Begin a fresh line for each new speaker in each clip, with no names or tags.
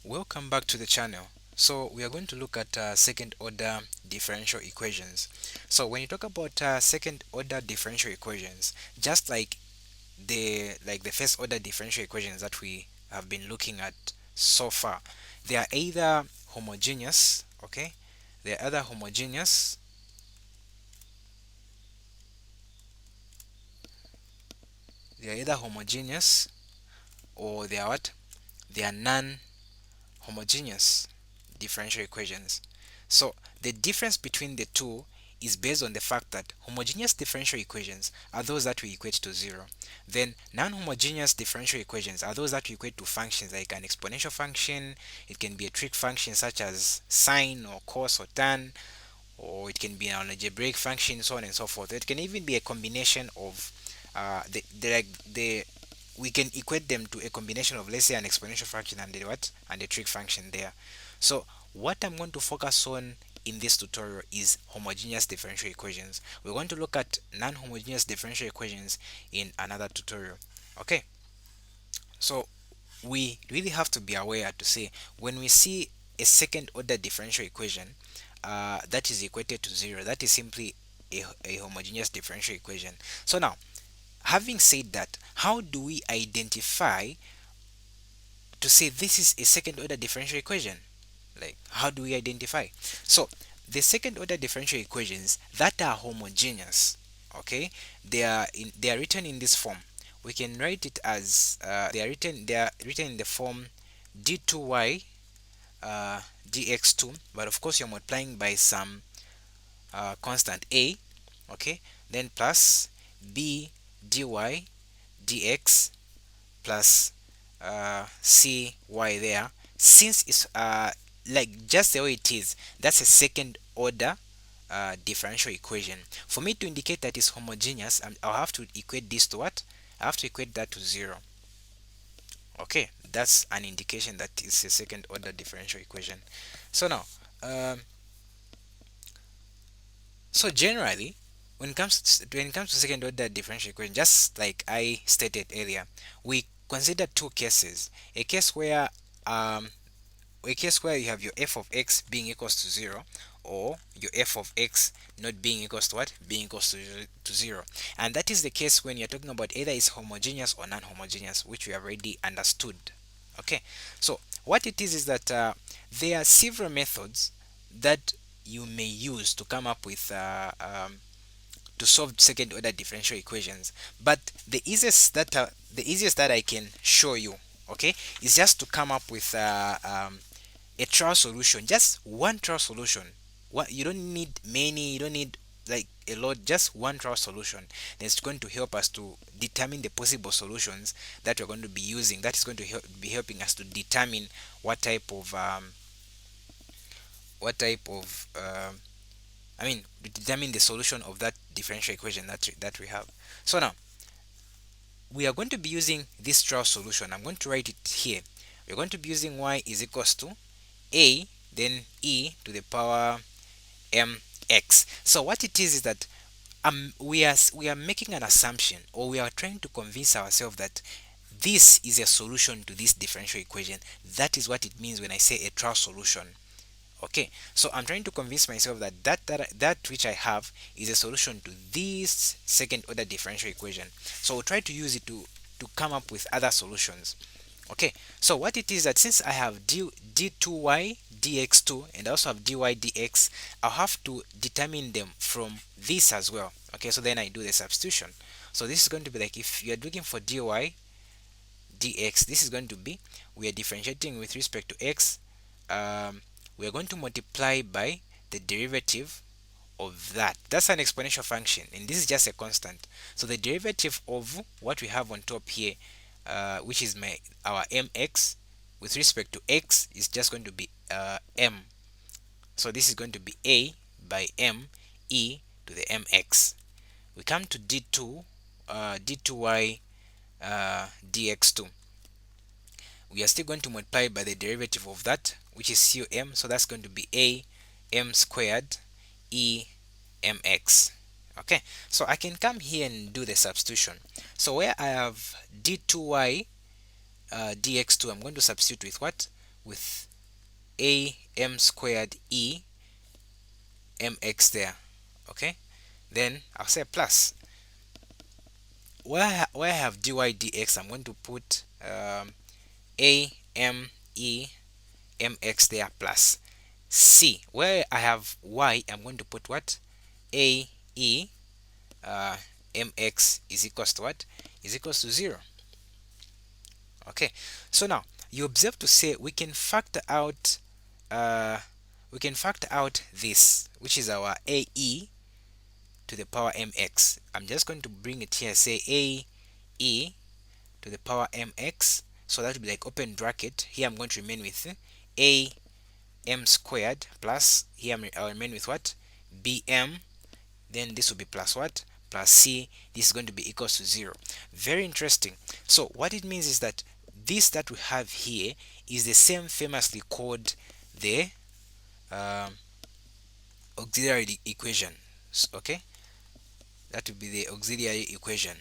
Welcome back to the channel. So we are going to look at second order differential equations. So when you talk about second order differential equations, just like the first order differential equations that we have been looking at so far, they are either homogeneous, okay? They are either homogeneous, they are either homogeneous or they are what? They are non-homogeneous differential equations. So the difference between the two is based on the fact that homogeneous differential equations are those that we equate to zero. Then non-homogeneous differential equations are those that we equate to functions like an exponential function. It can be a trig function such as sine or cos or tan, or it can be an algebraic function, so on and so forth. It can even be a combination of the we can equate them to a combination of, let's say, an exponential function and the what and the trig function there. So what I'm going to focus on in this tutorial is homogeneous differential equations. We're going to look at non-homogeneous differential equations in another tutorial. Okay, so we really have to be aware to say when we see a second order differential equation that is equated to zero, that is simply a homogeneous differential equation. So now, having said that, how do we identify to say this is a second order differential equation? Like, how do we identify? So the second order differential equations that are homogeneous, okay, they are written in this form. We can write it as they are written in the form d2y dx2, but of course you're multiplying by some constant a, okay, then plus b dy dx plus cy there. Since it's like just the way it is, that's a second order differential equation. For me to indicate that it's homogeneous, I'll have to equate this to what? I have to equate that to zero. Okay, that's an indication that it's a second order differential equation. So now, um, so generally, when it comes to second order differential equation, just like I stated earlier, we consider two cases. Um, a case where you have your f of x being equals to 0, or your f of x not being equals to what? Being equals to 0. And that is the case when you're talking about either is homogeneous or non-homogeneous, which we have already understood. Okay, so what it is that there are several methods that you may use to come up with to solve second order differential equations, but the easiest that I can show you, okay, is just to come up with a trial solution, just one trial solution. What, you don't need many, you don't need like a lot, just one trial solution. That's going to help us to determine the possible solutions that we're going to be using. That is going to be helping us to determine what type of what type of I mean, to determine the solution of that differential equation that we have. So now we are going to be using this trial solution. I'm going to write it here. We're going to be using y is equals to a, then e to the power mx. So what it is that we are making an assumption, or we are trying to convince ourselves that this is a solution to this differential equation. That is what it means when I say a trial solution. Okay, so I'm trying to convince myself that that which I have is a solution to this second order differential equation. So we'll try to use it to come up with other solutions. Okay, so what it is that since I have d2y dx2 and I also have dy dx, I'll have to determine them from this as well. Okay, so then I do the substitution. So this is going to be like, if you're looking for dy dx, this is going to be, we are differentiating with respect to x, we are going to multiply by the derivative of that. That's an exponential function, and this is just a constant. So the derivative of what we have on top here, which is our mx, with respect to x, is just going to be m. So this is going to be a by m e to the mx. We come to d2y dx2. We are still going to multiply by the derivative of that, which is cum. So that's going to be a m squared e mx. Okay, so I can come here and do the substitution. So where I have d2y dx2, I'm going to substitute with what? with a m squared e mx there. Okay, then I'll say plus where I have dy dx, I'm going to put a m e mx there plus c. Where I have y, I'm going to put what? A e uh, mx is equals to what? Is equals to 0. Okay, so now you observe to say uh, we can factor out this, which is our ae to the power mx. I'm just going to bring it here, say ae to the power mx. So that will be like open bracket. Here I'm going to remain with a m squared plus, here I'll remain with what? Bm. Then this will be plus what? Plus c. This is going to be equals to 0. Very interesting. So what it means is that this that we have here is the same famously called the um, auxiliary equation. Okay, that will be the auxiliary equation.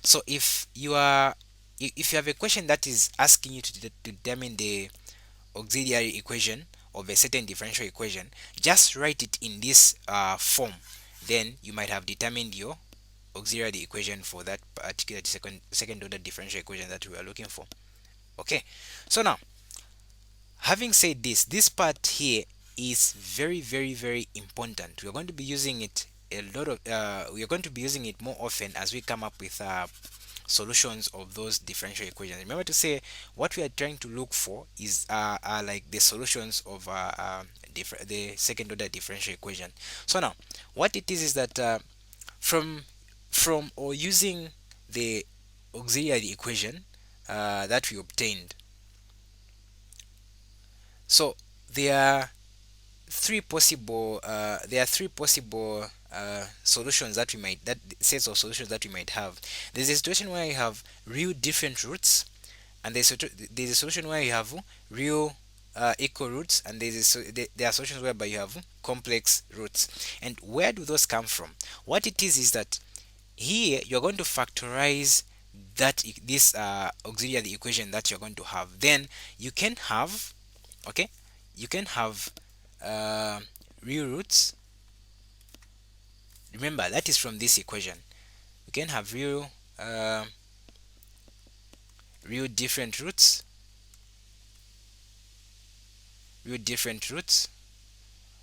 So if you have a question that is asking you to determine the auxiliary equation of a certain differential equation, just write it in this form. Then you might have determined your auxiliary equation for that particular second order differential equation that we are looking for. Okay, so now having said this part here is very very very important. We are going to be using it a lot of we are going to be using it more often as we come up with solutions of those differential equations. Remember to say what we are trying to look for is are like the solutions of the second order differential equation. So now what it is that from or using the auxiliary equation that we obtained, so there are three possible solutions that we might that sets of solutions that we might have. There's a situation where you have real different roots, and there's a solution where you have real equal roots, and there are solutions whereby you have complex roots. And where do those come from? What it is that here you're going to factorize this auxiliary equation that you're going to have. Then you can have, okay, you can have uh, real roots. Remember that is from this equation. You can have uh, real different roots, real different roots.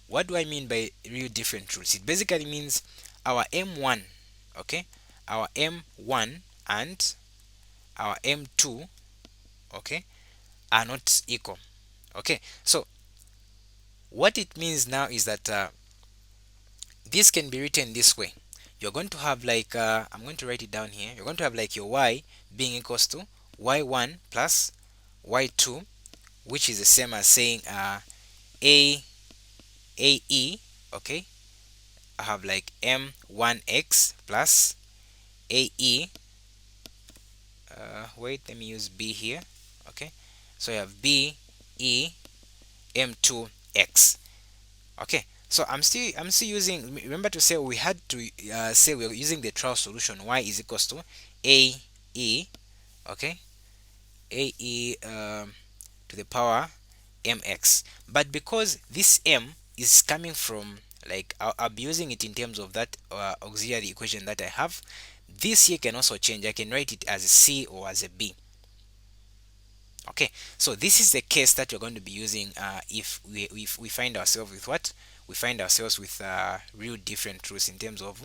What do I mean by real different roots? It basically means our m1, okay, our m1 and our m2, okay, are not equal. Okay, so what it means now is that this can be written this way. You're going to have like I'm going to write it down here. You're going to have like your y being equals to y1 plus y2, which is the same as saying a ae. Okay, I have like m1x plus ae. Wait, let me use b here. Okay, so I have b e m2x. Okay, so I'm still using, remember to say we had to say we're using the trial solution. Y is equals to a e, okay, a e to the power mx. But because this m is coming from, like, I'll be using it in terms of that auxiliary equation that I have, this here can also change. I can write it as a c or as a b. Okay, so this is the case that you're going to be using if we find ourselves with what? We find ourselves with real different roots in terms of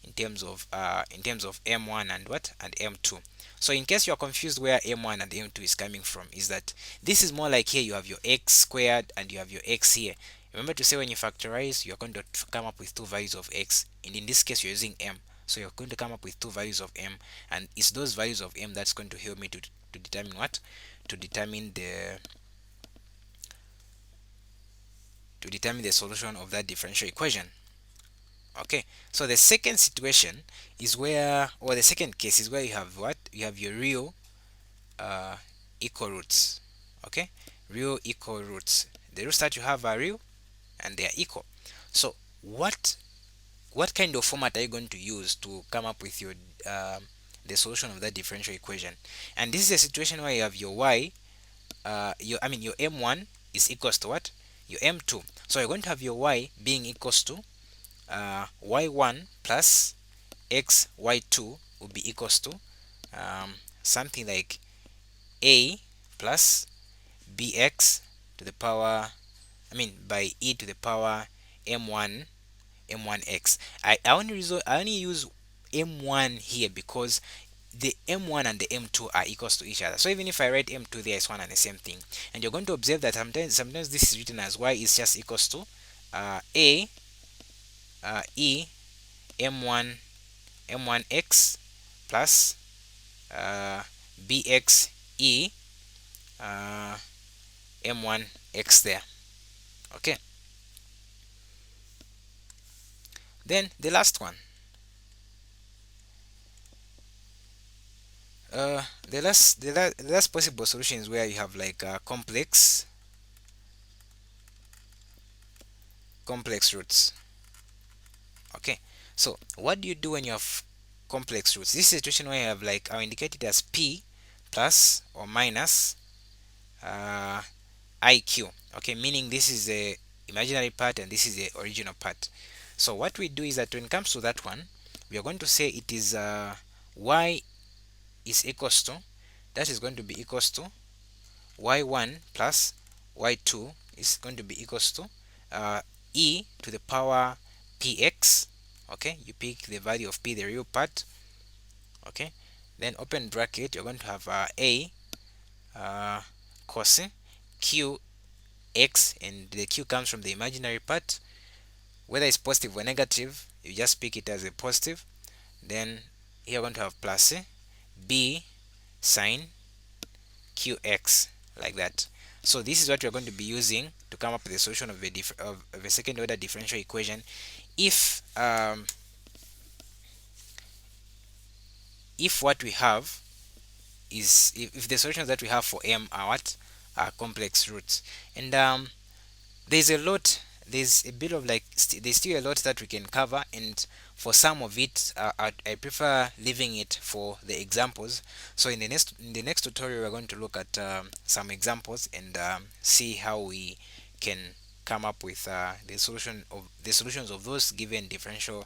m1 and what, and m2. So in case you're confused where m1 and m2 is coming from, is that this is more like here you have your x squared and you have your x here. Remember to say when you factorize, you're going to come up with two values of x, and in this case you're using m, so you're going to come up with two values of m, and it's those values of m that's going to help me to determine what, to determine the solution of that differential equation. Okay, so the second situation is where, or the second case is where you have what, you have your real uh, equal roots. Okay, real equal roots, the roots that you have are real and they are equal. So what kind of format are you going to use to come up with your the solution of that differential equation. And this is a situation where you have your y, your m1 is equals to what? Your m2. So you're going to have your y being equals to y1 plus x y2 will be equals to something like a plus bx to the power, by e to the power m1 m1x. I only use m1 here because the m1 and the m2 are equals to each other. So even if I write m2 there, it's one and the same thing. And you're going to observe that sometimes this is written as y is just equals to a e m1 m1x plus bx e uh, m1x there. Okay. Then the last one. The last possible solution is where you have like complex roots. Okay, so what do you do when you have complex roots? This is a situation where you have, like, I'll indicate it as p plus or minus uh, iq. Okay, meaning this is the imaginary part and this is the original part. So what we do is that when it comes to that one, we are going to say it is y is equals to, that is going to be equals to y1 plus y2 is going to be equals to e to the power px. Okay, you pick the value of p, the real part. Okay, then open bracket, you're going to have a cos q x, and the q comes from the imaginary part. Whether it's positive or negative, you just pick it as a positive. Then here you're going to have plus b sine qx, like that. So this is what we're going to be using to come up with the solution of a second order differential equation if what we have is, if the solutions that we have for m are what, are complex roots. And there's a lot, there's a bit of like there's still a lot that we can cover, and for some of it I prefer leaving it for the examples. So in the next tutorial we're going to look at some examples and see how we can come up with the solutions of those given differential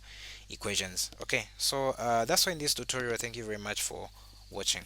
equations. Okay, so that's why in this tutorial. Thank you very much for watching.